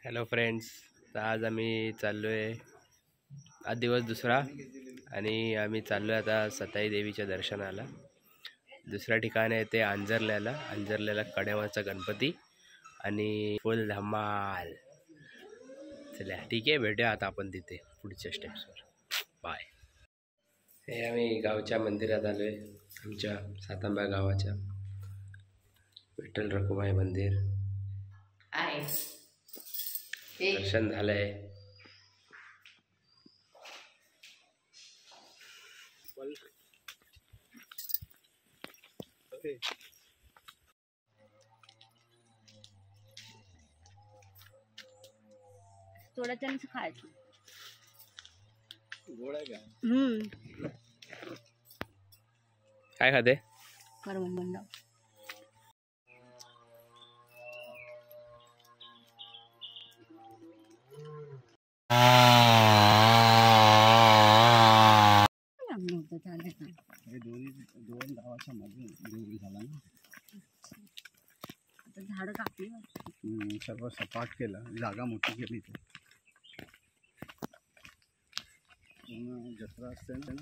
Hello friends, तर आज आम्ही चाललो आहे. आज दिवस दुसरा आणि आम्ही चाललो आहे आता सताई देवीच्या दर्शनाला. दुसऱ्या ठिकाण आहे ते अंजरल्याला कड्यावरचा गणपती आणि फुल धमाल. चला ठीक आहे, भेटूया आता आपण तिथे पुढच्या स्टेप्सवर. बाय. हे आम्ही गावच्या मंदिरात आलो आहे, आमच्या सातांबा गावाच्या विठ्ठल रखुमाई मंदिर आहे. दर्शन झालंय. थोड़ा चन से खायचं. काय खाते? करवंद बंड. दोन गावाच्या मध्ये देऊळ झाला ना. आता झाडं कापली, सर्व सपाट केलं, जागा मोठी केली. ते जत्रा असते ना.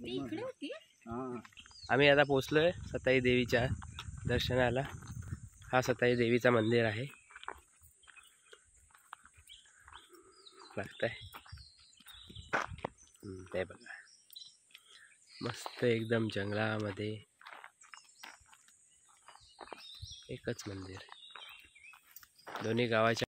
इकडे होती. हां, आम्ही आता पोचलोय सताई देवीच्या दर्शनाला. हा सताई देवीचा मंदिर आहे. लागतंय ते बघा, मस्त एकदम जंगलामध्ये एकच मंदिर, दोन्ही गावाच्या.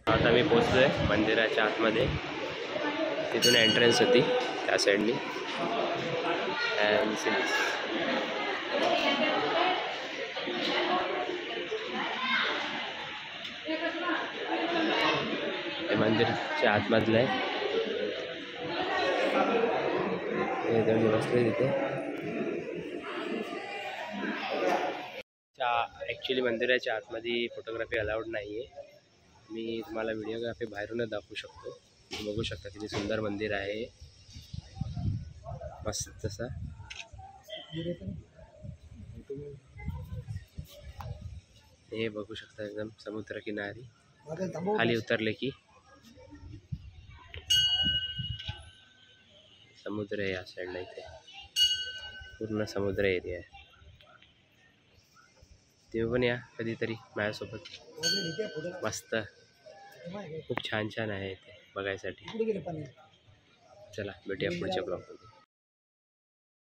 आता मी पोचलोय मंदिराच्या आतमध्ये. तिथून एंट्रन्स होती त्या साईडनी. हे मंदिरच्या आतमधलं आहे. हे देवणी बसले तिथे. ॲक्च्युली मंदिराच्या आतमध्ये फोटोग्राफी अलाउड नाही आहे. मी तुम्हाला व्हिडिओग्राफी बाहेरूनच दाखवू शकतो. तुम्ही बघू शकता किती सुंदर मंदिर आहे, मस्त तसा. हे बघू शकता एकदम समुद्र किनारी. खाली उतरले की समुद्र आहे. या साईडला इथे पूर्ण समुद्र एरिया आहे. तुम्ही पण या कधीतरी माझ्यासोबत. मस्त, खूप छान छान आहे इथे बघायसाठी. चला भेटूया पुढच्या ब्लॉगमध्ये.